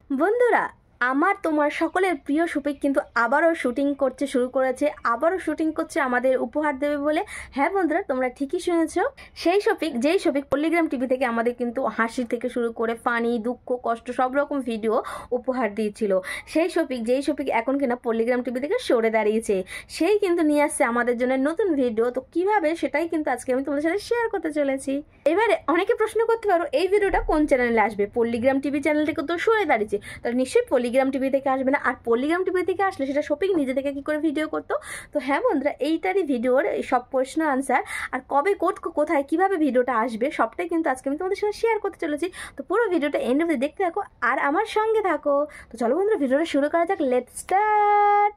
বন্ধুরা, আমার তোমার সকলের প্রিয় শফিক কিন্তু আবারও শুটিং করতে শুরু করেছে, আবারও শুটিং করছে আমাদের উপহার দেবে বলে। হ্যাঁ বন্ধুরা, তোমরা ঠিকই শুনেছো। সেই শফিক, যেই শফিক পল্লিগ্রাম টিভি থেকে আমাদের কিন্তু হাসি থেকে শুরু করে ফানি, দুঃখ, কষ্ট সব রকম ভিডিও উপহার দিয়েছিল, সেই শফিক, যেই শফিক এখন কিনা পল্লিগ্রাম টিভি থেকে সরে দাঁড়িয়েছে, সেই কিন্তু নিয়ে আসছে আমাদের জন্য নতুন ভিডিও। তো কিভাবে, সেটাই কিন্তু আজকে আমি তোমাদের সাথে শেয়ার করতে চলেছি। এবারে অনেকে প্রশ্ন করতে পারো, এই ভিডিওটা কোন চ্যানেলে আসবে? পল্লিগ্রাম টিভি চ্যানেল থেকে তো সরে দাঁড়িয়েছে, তাহলে নিশ্চয়ই পল্লিগ্রাম টিভি থেকে আসবে না। আর পল্লিগ্রাম টিভি থেকে আসলে সেটা শফিক নিজে থেকে কি করে ভিডিও করতো? তো হ্যাঁ বন্ধুরা, এইটারই ভিডিওর সব প্রশ্ন আনসার, আর কবে কোথায় কিভাবে ভিডিওটা আসবে সবটাই কিন্তু আজকে আমি তোমাদের সাথে শেয়ার করতে চলেছি। তো পুরো ভিডিওটা এন্ড অবধি দেখতে থাকো আর আমার সঙ্গে থাকো। তো চলো বন্ধুরা, ভিডিওটা শুরু করা যাক। Let's start.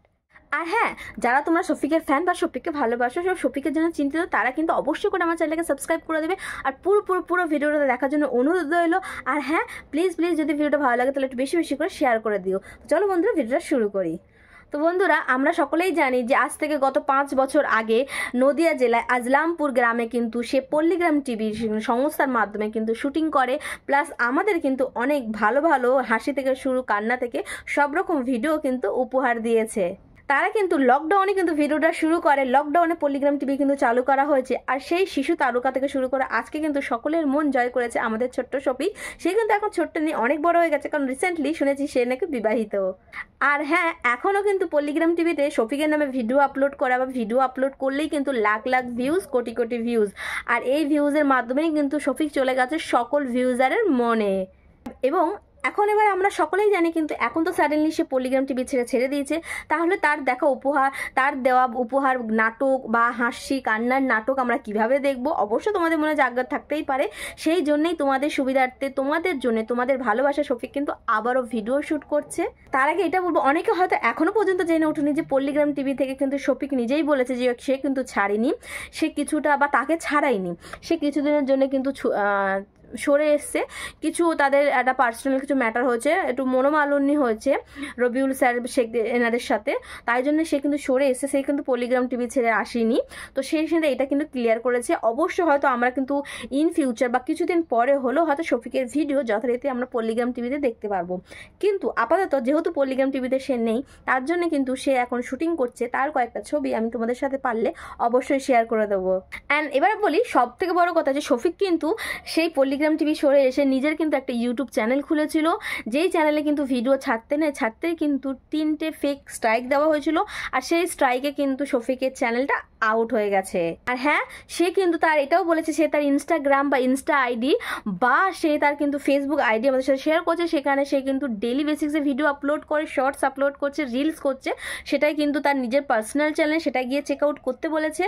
আর হ্যাঁ, যারা তোমরা শফিকের ফ্যান বা শফিককে ভালোবাসো, সব শফিকের জন্য চিন্তিত, তারা কিন্তু অবশ্যই করে আমার চ্যানেলকে সাবস্ক্রাইব করে দেবে আর পুরো ভিডিওটা দেখার জন্য অনুরোধ রইলো। আর হ্যাঁ, প্লিজ যদি ভিডিওটা ভালো লাগে তাহলে একটু বেশি করে শেয়ার করে দিও। চলো বন্ধুরা, ভিডিওটা শুরু করি। তো বন্ধুরা, আমরা সকলেই জানি যে আজ থেকে গত 5 বছর আগে নদিয়া জেলায় আজলামপুর গ্রামে কিন্তু সে পল্লিগ্রাম টিভি সংস্থার মাধ্যমে কিন্তু শুটিং করে, প্লাস আমাদের কিন্তু অনেক ভালো হাসি থেকে শুরু, কান্না থেকে সব রকম ভিডিও কিন্তু উপহার দিয়েছে। তারা কিন্তু লকডাউনে কিন্তু ভিডিওটা শুরু করে, লকডাউনে পল্লিগ্রাম টিভি কিন্তু চালু করা হয়েছে। আর সেই শিশু তারকা থেকে শুরু করে আজকে কিন্তু সকলের মন জয় করেছে আমাদের ছোট্ট শফিক। সে কিন্তু এখন ছোট্ট নিয়ে অনেক বড় হয়ে গেছে, কারণ রিসেন্টলি শুনেছি সে নাকি বিবাহিত। আর হ্যাঁ, এখনও কিন্তু পল্লিগ্রাম টিভিতে শফিকের নামে ভিডিও আপলোড করা বা ভিডিও আপলোড করলেই কিন্তু লাখ ভিউজ, কোটি ভিউজ। আর এই ভিউজের মাধ্যমেই কিন্তু শফিক চলে গেছে সকল ভিউজারের মনে। এবং এখন এবার আমরা সকলেই জানি কিন্তু এখন তো সাডেনলি সে পল্লিগ্রাম টিভি ছেড়ে দিয়েছে। তাহলে তার দেখা উপহার, তার দেওয়া উপহার, নাটক বা হাসি কান্নার নাটক আমরা কিভাবে দেখব? অবশ্য তোমাদের মনে জাগ্রত থাকতেই পারে। সেই জন্যই তোমাদের সুবিধার্থে, তোমাদের জন্য, তোমাদের ভালোবাসা শফিক কিন্তু আবারও ভিডিও শ্যুট করছে। তার আগে এটা বলবো, অনেকে হয়তো এখনো পর্যন্ত জেনে ওঠেনি যে পল্লিগ্রাম টিভি থেকে কিন্তু শফিক নিজেই বলেছে যে সে কিন্তু ছাড়েনি, সে কিছুটা বা তাকে ছাড়াইনি, সে কিছুদিনের জন্য কিন্তু সরে এসছে। কিছু তাদের একটা পার্সোনাল কিছু ম্যাটার হয়েছে, একটু মনোমালিন্য হয়েছে রবিউল স্যার শেখ এনাদের সাথে, তাই জন্য সে কিন্তু সরে এসে, সে কিন্তু পল্লিগ্রাম টিভি ছেড়ে আসেনি। তো সেই সাথে এটা কিন্তু ক্লিয়ার করেছে। অবশ্য হয়তো আমরা কিন্তু ইন ফিউচার বা কিছুদিন পরে হলেও হয়তো শফিকের ভিডিও যথারীতি আমরা পল্লিগ্রাম টিভিতে দেখতে পারবো। কিন্তু আপাতত যেহেতু পল্লিগ্রাম টিভিতে সে নেই, তার জন্য কিন্তু সে এখন শুটিং করছে। তার কয়েকটা ছবি আমি তোমাদের সাথে পারলে অবশ্যই শেয়ার করে দেবো। অ্যান্ড এবার বলি, সব থেকে বড় কথা যে শফিক কিন্তু সেই পল্লিগ্রাম টিভি সরে এসে নিজের কিন্তু একটা ইউটিউব চ্যানেল খুলেছিল, যেই চ্যানেলে কিন্তু ভিডিও ছাড়তেই কিন্তু 3টে ফেক স্ট্রাইক দেওয়া হয়েছিল। আর সেই স্ট্রাইকে কিন্তু শফিকের চ্যানেলটা আউট হয়ে গেছে। আর হ্যাঁ, সে কিন্তু তার এটাও বলেছে সে তার ইনস্টাগ্রাম বা ইনস্টা আইডি বা সে তার কিন্তু ফেসবুক আইডি আমাদের সাথে শেয়ার করছে, সেখানে সে কিন্তু ডেইলি বেসিসে ভিডিও আপলোড করে, শর্টস আপলোড করছে, রিলস করছে। সেটাই কিন্তু তার নিজের পার্সোনাল চ্যানেল, সেটা গিয়ে চেক আউট করতে বলেছে।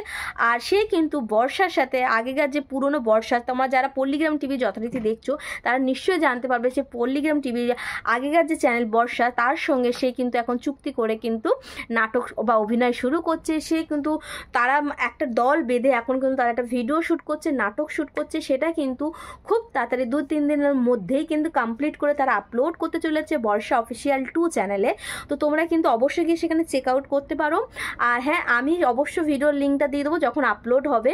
আর সে কিন্তু বর্ষার সাথে, আগেকার যে পুরনো বর্ষা, তোমরা যারা পল্লিগ্রাম টিভি যথারীতি দেখছো তারা নিশ্চয়ই জানতে পারবে সে পল্লিগ্রাম টিভির আগেকার যে চ্যানেল বর্ষা, তার সঙ্গে সে কিন্তু এখন চুক্তি করে কিন্তু নাটক বা অভিনয় শুরু করছে। সে কিন্তু তারা একটা দল বেঁধে এখন কিন্তু তারা একটা ভিডিও শ্যুট করছে, নাটক শ্যুট করছে। সেটা কিন্তু খুব তাড়াতাড়ি 2-3 দিনের মধ্যেই কিন্তু কমপ্লিট করে তারা আপলোড করতে চলেছে বর্ষা অফিসিয়াল 2 চ্যানেলে। তো তোমরা কিন্তু অবশ্যই গিয়ে সেখানে চেক আউট করতে পারো। আর হ্যাঁ, আমি অবশ্য ভিডিওর লিঙ্কটা দিয়ে দেবো যখন আপলোড হবে।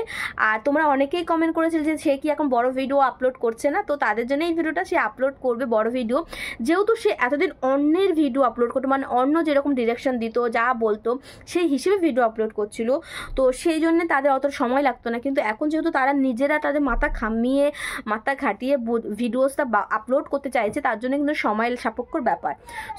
আর তোমরা অনেকেই কমেন্ট করেছিল যে সে কি এখন বড় ভিডিও আপলোড করছে না, তো তাদের জন্য এই ভিডিওটা সে আপলোড করবে বড় ভিডিও। যেহেতু সে এতদিন অন্যের ভিডিও আপলোড করতো, মানে অন্য যেরকম ডিরেকশন দিত, যা বলতো সেই হিসেবে ভিডিও আপলোড করছিল, তো সেই জন্য তাদের অত সময় লাগতো না। কিন্তু এখন যেহেতু তারা নিজেরা তাদের মাথা খাটিয়ে ভিডিওসটা আপলোড করতে চাইছে, তার জন্য কিন্তু সময় সাপেক্ষর ব্যাপার।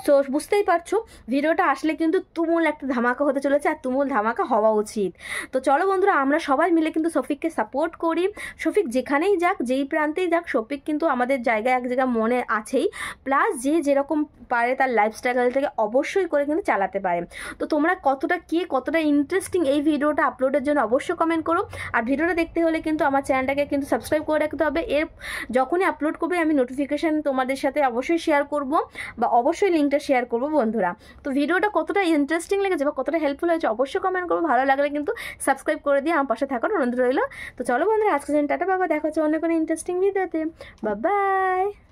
সো বুঝতেই পারছো, ভিডিওটা আসলে কিন্তু তুমুল একটা ধামাকা হতে চলেছে, আর তুমুল ধামাকা হওয়া উচিত। তো চলো বন্ধুরা, আমরা সবাই মিলে কিন্তু শফিককে সাপোর্ট করি। শফিক যেখানেই যাক, যেই প্রান্তেই যাক, শফিক কিন্তু আমাদের জায়গায় এক জায়গায় মনে আছেই। প্লাস যে যেরকম পারে তার লাইফস্টাইলটাকে অবশ্যই করে কিন্তু চালাতে পারে। তো তোমরা কতটা ইন্টারেস্টিং এই ভিডিওটা আপলোডের জন্য অবশ্যই কমেন্ট করো। আর ভিডিওটা দেখতে হলে কিন্তু আমার চ্যানেলটাকে কিন্তু সাবস্ক্রাইব করে রাখতে হবে। এর যখনই আপলোড করবে আমি নোটিফিকেশান তোমাদের সাথে অবশ্যই শেয়ার করব, বা অবশ্যই লিঙ্কটা শেয়ার করব বন্ধুরা। তো ভিডিওটা কতটা ইন্টারেস্টিং লেগেছে বা কতটা হেল্পফুল হয়েছে অবশ্যই কমেন্ট করবো। ভালো লাগলে কিন্তু সাবস্ক্রাইব করে দিয়ে আমার পাশে থাকার অনুরোধ রইল। তো চলো বন্ধুরা, আজকে টাটা, বাবা, দেখা হচ্ছে অন্য কোনো ইন্টারেস্টিং ভিডিওতে। বাই।